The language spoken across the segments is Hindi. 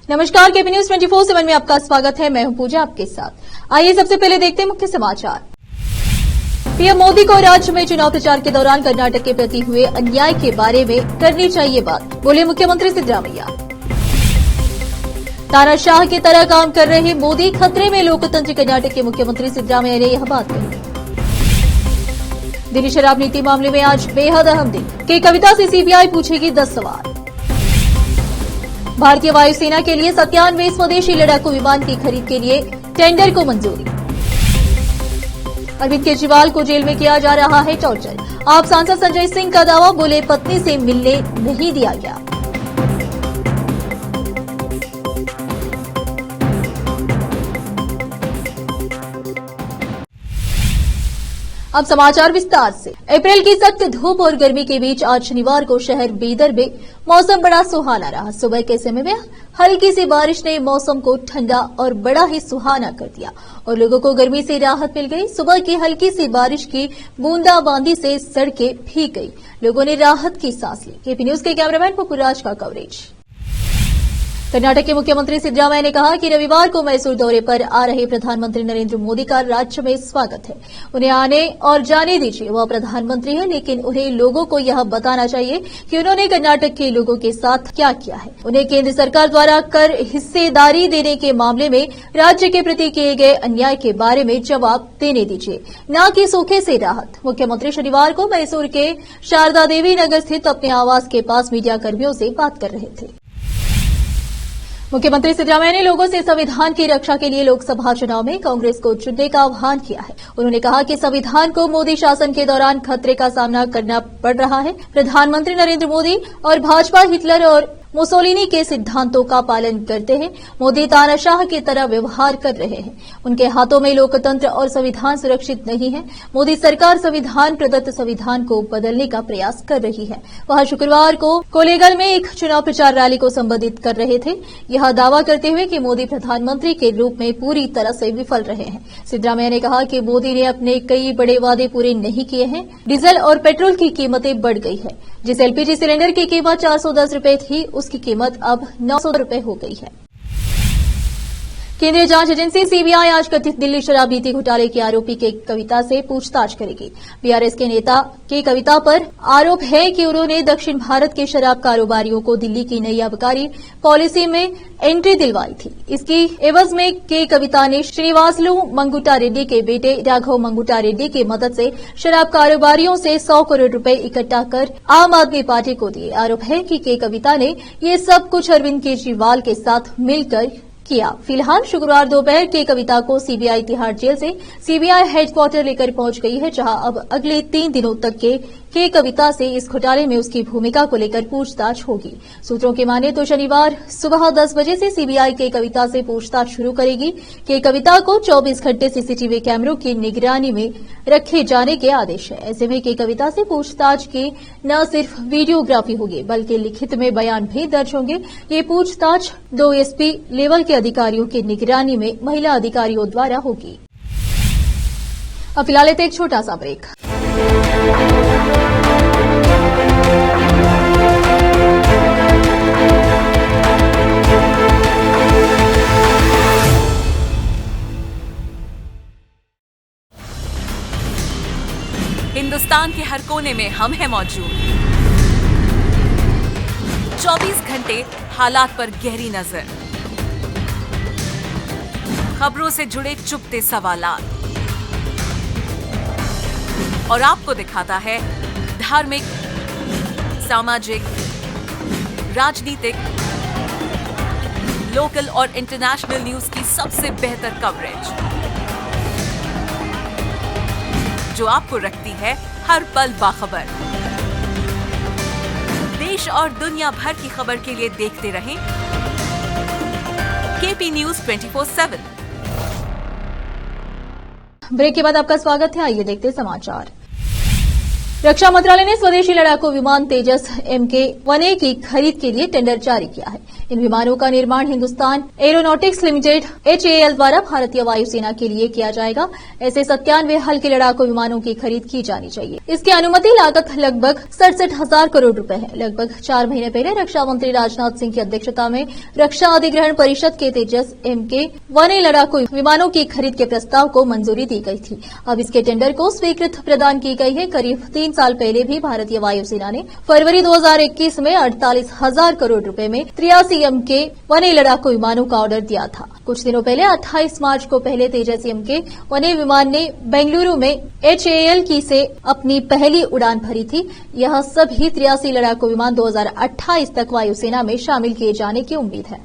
नमस्कार, केपी न्यूज 24/7 में आपका स्वागत है। मैं हूं पूजा आपके साथ। आइए सबसे पहले देखते हैं मुख्य समाचार। पीएम मोदी को राज्य में चुनाव प्रचार के दौरान कर्नाटक के प्रति हुए अन्याय के बारे में करनी चाहिए बात, बोले मुख्यमंत्री सिद्धरामैया। तानाशाह की तरह काम कर रहे मोदी, खतरे में लोकतंत्र, कर्नाटक के मुख्यमंत्री सिद्धरामैया ने यह बात कही। दिल्ली शराब नीति मामले में आज बेहद अहम दिन, के कविता से सीबीआई पूछेगी 10 सवाल। भारतीय वायुसेना के लिए 97 स्वदेशी लड़ाकू विमान की खरीद के लिए टेंडर को मंजूरी। अरविंद केजरीवाल को जेल में किया जा रहा है टॉर्चर, आप सांसद संजय सिंह का दावा, बोले पत्नी से मिलने नहीं दिया गया। अब समाचार विस्तार से। अप्रैल की सख्त धूप और गर्मी के बीच आज शनिवार को शहर बीदर में मौसम बड़ा सुहाना रहा। सुबह के समय में हल्की सी बारिश ने मौसम को ठंडा और बड़ा ही सुहाना कर दिया और लोगों को गर्मी से राहत मिल गई। सुबह की हल्की सी बारिश की बूंदाबांदी से सड़कें भीग गई, लोगों ने राहत की सांस ली। केपी न्यूज के कैमरामैन पपुराज का कवरेज। कर्नाटक के मुख्यमंत्री सिद्धरामैया ने कहा कि रविवार को मैसूर दौरे पर आ रहे प्रधानमंत्री नरेंद्र मोदी का राज्य में स्वागत है। उन्हें आने और जाने दीजिए, वह प्रधानमंत्री है, लेकिन उन्हें लोगों को यह बताना चाहिए कि उन्होंने कर्नाटक के लोगों के साथ क्या किया है। उन्हें केंद्र सरकार द्वारा कर हिस्सेदारी देने के मामले में राज्य के प्रति किए गए अन्याय के बारे में जवाब देने दीजिए, न कि सूखे से राहत। मुख्यमंत्री शनिवार को मैसूर के शारदा देवी नगर स्थित अपने आवास के पास मीडिया कर्मियों से बात कर रहे थे। मुख्यमंत्री सिद्धरामैया ने लोगों से संविधान की रक्षा के लिए लोकसभा चुनाव में कांग्रेस को चुनने का आह्वान किया है। उन्होंने कहा कि संविधान को मोदी शासन के दौरान खतरे का सामना करना पड़ रहा है। प्रधानमंत्री नरेंद्र मोदी और भाजपा हिटलर और मुसोलिनी के सिद्धांतों का पालन करते हैं। मोदी तानाशाह की तरह व्यवहार कर रहे हैं। उनके हाथों में लोकतंत्र और संविधान सुरक्षित नहीं है। मोदी सरकार संविधान प्रदत्त संविधान को बदलने का प्रयास कर रही है। वह शुक्रवार को कोलेगल में एक चुनाव प्रचार रैली को संबोधित कर रहे थे, यह दावा करते हुए कि मोदी प्रधानमंत्री के रूप में पूरी तरह से विफल रहे हैं। सिद्धरामैया ने कहा कि मोदी ने अपने कई बड़े वादे पूरे नहीं किए हैं। डीजल और पेट्रोल की कीमतें बढ़ गई है। जिस एलपीजी सिलेंडर की कीमत 410 रुपए थी, उसकी कीमत अब 900 रुपए हो गई है। केंद्रीय जांच एजेंसी सीबीआई आज कथित दिल्ली शराब नीति घोटाले की आरोपी के कविता से पूछताछ करेगी। बीआरएस के नेता के कविता पर आरोप है कि उन्होंने दक्षिण भारत के शराब कारोबारियों को दिल्ली की नई आबकारी पॉलिसी में एंट्री दिलवाई थी। इसकी एवज में के कविता ने श्रीनिवासलू मंगुटा रेड्डी के बेटे राघव मंगुटा रेड्डी की मदद से शराब कारोबारियों से 100 करोड़ रुपए इकट्ठा कर आम आदमी पार्टी को दिए। आरोप है कि के कविता ने ये सब कुछ अरविंद केजरीवाल के साथ मिलकर किया। फिलहाल शुक्रवार दोपहर के कविता को सीबीआई तिहाड़ जेल से सीबीआई हेडक्वार्टर लेकर पहुंच गई है, जहां अब अगले 3 दिनों तक के कविता से इस घोटाले में उसकी भूमिका को लेकर पूछताछ होगी। सूत्रों की माने तो शनिवार सुबह 10 बजे से सीबीआई के कविता से पूछताछ शुरू करेगी। के कविता को 24 घंटे सीसीटीवी कैमरों की निगरानी में रखे जाने के आदेश है। ऐसे में के कविता से पूछताछ की न सिर्फ वीडियोग्राफी होगी, बल्कि लिखित में बयान भी दर्ज होंगे। ये पूछताछ 2 एसपी लेवल के अधिकारियों की निगरानी में महिला अधिकारियों द्वारा होगी। अब फिलहाल एक छोटा सा ब्रेक। हिंदुस्तान के हर कोने में हम हैं मौजूद। 24 घंटे हालात पर गहरी नजर, खबरों से जुड़े चुपते सवालात और आपको दिखाता है धार्मिक, सामाजिक, राजनीतिक, लोकल और इंटरनेशनल न्यूज की सबसे बेहतर कवरेज, जो आपको रखती है हर पल बाखबर। देश और दुनिया भर की खबर के लिए देखते रहें केपी न्यूज 24/7। ब्रेक के बाद आपका स्वागत है। आइए देखते हैं समाचार। रक्षा मंत्रालय ने स्वदेशी लड़ाकू विमान तेजस MK-1A की खरीद के लिए टेंडर जारी किया है। इन विमानों का निर्माण हिंदुस्तान एरोनॉटिक्स लिमिटेड HAL द्वारा भारतीय वायुसेना के लिए किया जाएगा। ऐसे 97 हल्के लड़ाकू विमानों की खरीद की जानी चाहिए। इसकी अनुमति लागत लगभग 67,000 करोड़ रुपए है। लगभग 4 महीने पहले रक्षा मंत्री राजनाथ सिंह की अध्यक्षता में रक्षा अधिग्रहण परिषद के तेजस MK-1A लड़ाकू विमानों की खरीद के प्रस्ताव को मंजूरी दी गई थी। अब इसके टेंडर को स्वीकृति प्रदान की गई है। करीब 3 साल पहले भी भारतीय वायुसेना ने फरवरी 2021 में 48,000 करोड़ रुपए में 83 MK-1A लड़ाकू विमानों का ऑर्डर दिया था। कुछ दिनों पहले 28 मार्च को पहले तेजस MK-1A विमान ने बेंगलुरु में HAL की से अपनी पहली उड़ान भरी थी। यह सभी 83 लड़ाकू विमान 2028 तक वायुसेना में शामिल किए जाने की उम्मीद है।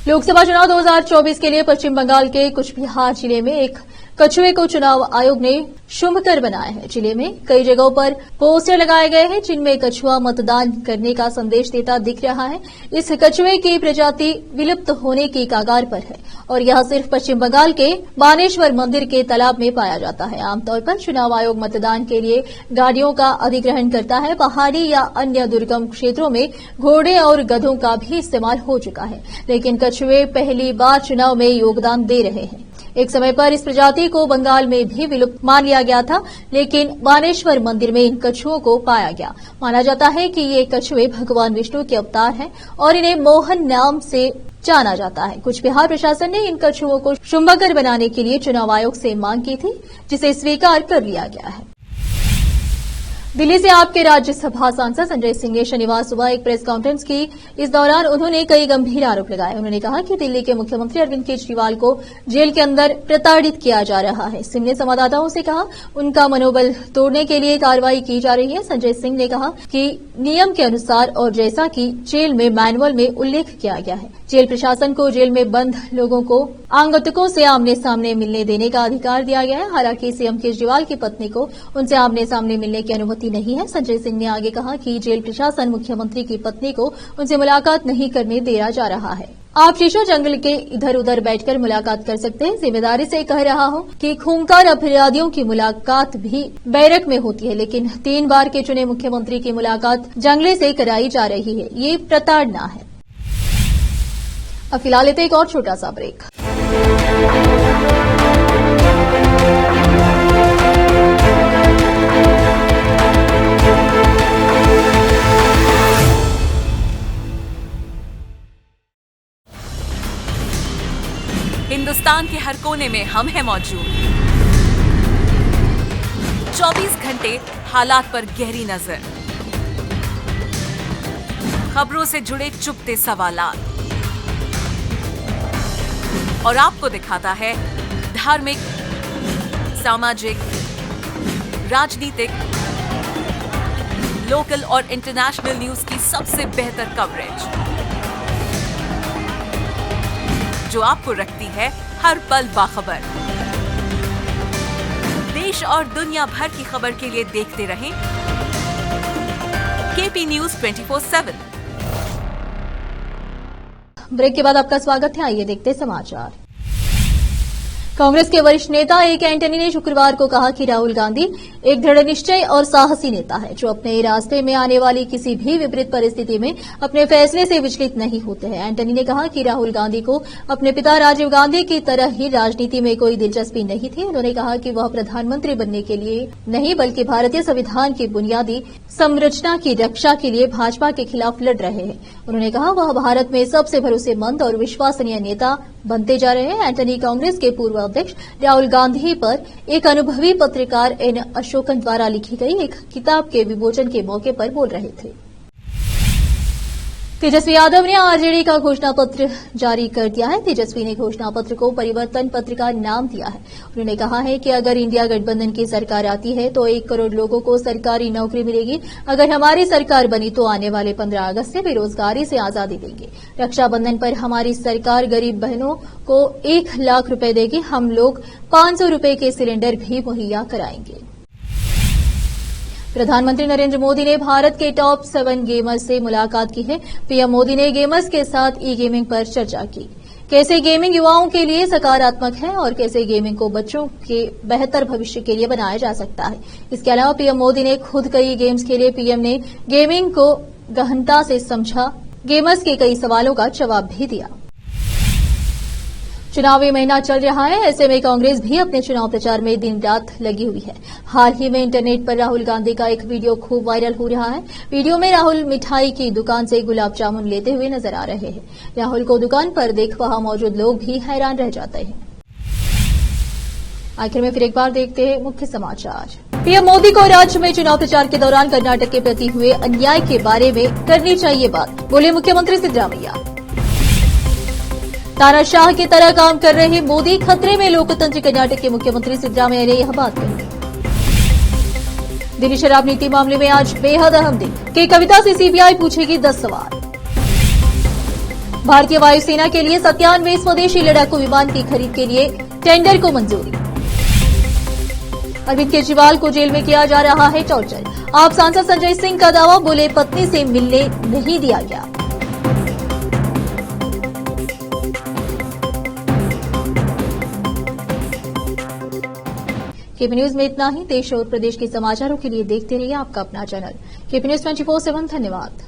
लोकसभा चुनाव 2024 के लिए पश्चिम बंगाल के कुचबिहार जिले में एक कछुए को चुनाव आयोग ने शुभकर बनाया है। जिले में कई जगहों पर पोस्टर लगाए गए हैं जिनमें कछुआ मतदान करने का संदेश देता दिख रहा है। इस कछुए की प्रजाति विलुप्त होने की कगार पर है और यह सिर्फ पश्चिम बंगाल के बानेश्वर मंदिर के तालाब में पाया जाता है। आमतौर पर चुनाव आयोग मतदान के लिए गाड़ियों का अधिग्रहण करता है। पहाड़ी या अन्य दुर्गम क्षेत्रों में घोड़े और गधों का भी इस्तेमाल हो चुका है, लेकिन कछुए पहली बार चुनाव में योगदान दे रहे हैं। एक समय पर इस प्रजाति को बंगाल में भी विलुप्त मान लिया गया था, लेकिन बानेश्वर मंदिर में इन कछुओं को पाया गया। माना जाता है कि ये कछुए भगवान विष्णु के अवतार हैं और इन्हें मोहन नाम से जाना जाता है। कुचबिहार प्रशासन ने इन कछुओं को शुभकर बनाने के लिए चुनाव आयोग से मांग की थी, जिसे स्वीकार कर लिया गया है। दिल्ली से आपके राज्यसभा सांसद संजय सिंह ने शनिवार सुबह एक प्रेस कॉन्फ्रेंस की। इस दौरान उन्होंने कई गंभीर आरोप लगाए। उन्होंने कहा कि दिल्ली के मुख्यमंत्री अरविंद केजरीवाल को जेल के अंदर प्रताड़ित किया जा रहा है। सिंह ने संवाददाताओं से कहा उनका मनोबल तोड़ने के लिए कार्रवाई की जा रही है। संजय सिंह ने कहा कि नियम के अनुसार और जैसा कि जेल में मैनुअल में उल्लेख किया गया है, जेल प्रशासन को जेल में बंद लोगों को आगंतुकों से आमने सामने मिलने देने का अधिकार दिया गया है। हालांकि सीएम केजरीवाल की पत्नी को उनसे आमने सामने मिलने की अनुमति नहीं है। संजय सिंह ने आगे कहा कि जेल प्रशासन मुख्यमंत्री की पत्नी को उनसे मुलाकात नहीं करने दिया जा रहा है। आप शीशो जंगल के इधर उधर बैठकर मुलाकात कर सकते हैं। जिम्मेदारी से कह रहा हूं कि खूंखार अपराधियों की मुलाकात भी बैरक में होती है, लेकिन 3 बार के चुने मुख्यमंत्री की मुलाकात जंगले से कराई जा रही है। ये प्रताड़ना है। अब फिलहाल लेते एक और छोटा सा ब्रेक। हिंदुस्तान के हर कोने में हम हैं मौजूद। 24 घंटे हालात पर गहरी नजर, खबरों से जुड़े चुपते सवालात और आपको दिखाता है धार्मिक, सामाजिक, राजनीतिक, लोकल और इंटरनेशनल न्यूज की सबसे बेहतर कवरेज, जो आपको रखती है हर पल बाखबर। देश और दुनिया भर की खबर के लिए देखते रहें KP News 24/7। ब्रेक के बाद आपका स्वागत है। आइए देखते समाचार। कांग्रेस के वरिष्ठ नेता AK एंटनी ने शुक्रवार को कहा कि राहुल गांधी एक दृढ़ निश्चय और साहसी नेता है, जो अपने रास्ते में आने वाली किसी भी विपरीत परिस्थिति में अपने फैसले से विचलित नहीं होते हैं। एंटनी ने कहा कि राहुल गांधी को अपने पिता राजीव गांधी की तरह ही राजनीति में कोई दिलचस्पी नहीं थी। उन्होंने कहा कि वह प्रधानमंत्री बनने के लिए नहीं, बल्कि भारतीय संविधान की बुनियादी संरचना की रक्षा के लिए भाजपा के खिलाफ लड़ रहे हैं। उन्होंने कहा वह भारत में सबसे भरोसेमंद और विश्वसनीय नेता बनते जा रहे हैं। एंटनी कांग्रेस के पूर्व अध्यक्ष राहुल गांधी पर एक अनुभवी पत्रकार N अशोकन द्वारा लिखी गई एक किताब के विमोचन के मौके पर बोल रहे थे। तेजस्वी यादव ने आरजेडी का घोषणा पत्र जारी कर दिया है। तेजस्वी ने घोषणा पत्र को परिवर्तन पत्र का नाम दिया है। उन्होंने कहा है कि अगर इंडिया गठबंधन की सरकार आती है तो 1 करोड़ लोगों को सरकारी नौकरी मिलेगी। अगर हमारी सरकार बनी तो आने वाले 15 अगस्त से बेरोजगारी से आजादी देंगे। रक्षाबंधन पर हमारी सरकार गरीब बहनों को 1 लाख रुपए देगी। हम लोग 500 रुपए के सिलेंडर भी मुहैया कराएंगे। प्रधानमंत्री नरेंद्र मोदी ने भारत के टॉप 7 गेमर्स से मुलाकात की है। पीएम मोदी ने गेमर्स के साथ ई गेमिंग पर चर्चा की। कैसे गेमिंग युवाओं के लिए सकारात्मक है और कैसे गेमिंग को बच्चों के बेहतर भविष्य के लिए बनाया जा सकता है। इसके अलावा पीएम मोदी ने खुद कई गेम्स खेले। पीएम ने गेमिंग को गहनता से समझा, गेमर्स के कई सवालों का जवाब भी दिया। चुनावी महीना चल रहा है, ऐसे में कांग्रेस भी अपने चुनाव प्रचार में दिन रात लगी हुई है। हाल ही में इंटरनेट पर राहुल गांधी का एक वीडियो खूब वायरल हो रहा है। वीडियो में राहुल मिठाई की दुकान से गुलाब जामुन लेते हुए नजर आ रहे हैं। राहुल को दुकान पर देख वहां मौजूद लोग भी हैरान रह जाते हैं। आखिर में फिर एक बार देखते हैं मुख्य समाचार। पीएम मोदी को राज्य में चुनाव प्रचार के दौरान कर्नाटक के प्रति हुए अन्याय के बारे में करनी चाहिए बात, बोले मुख्यमंत्री सिद्धरामैया। तानाशाह की तरह काम कर रहे मोदी, खतरे में लोकतंत्र। कर्नाटक के मुख्यमंत्री सिद्धरामैया ने यह बात कही। दिल्ली शराब नीति मामले में आज बेहद अहम दिन, के कविता से सीबीआई पूछेगी 10 सवाल। भारतीय वायुसेना के लिए 97 स्वदेशी लड़ाकू विमान की खरीद के लिए टेंडर को मंजूरी। अरविंद केजरीवाल को जेल में किया जा रहा है टॉर्चर। आप सांसद संजय सिंह का दावा, बोले पत्नी से मिलने नहीं दिया गया। केपी न्यूज में इतना ही। देश और प्रदेश के समाचारों के लिए देखते रहिए आपका अपना चैनल केपी न्यूज 24/7। धन्यवाद।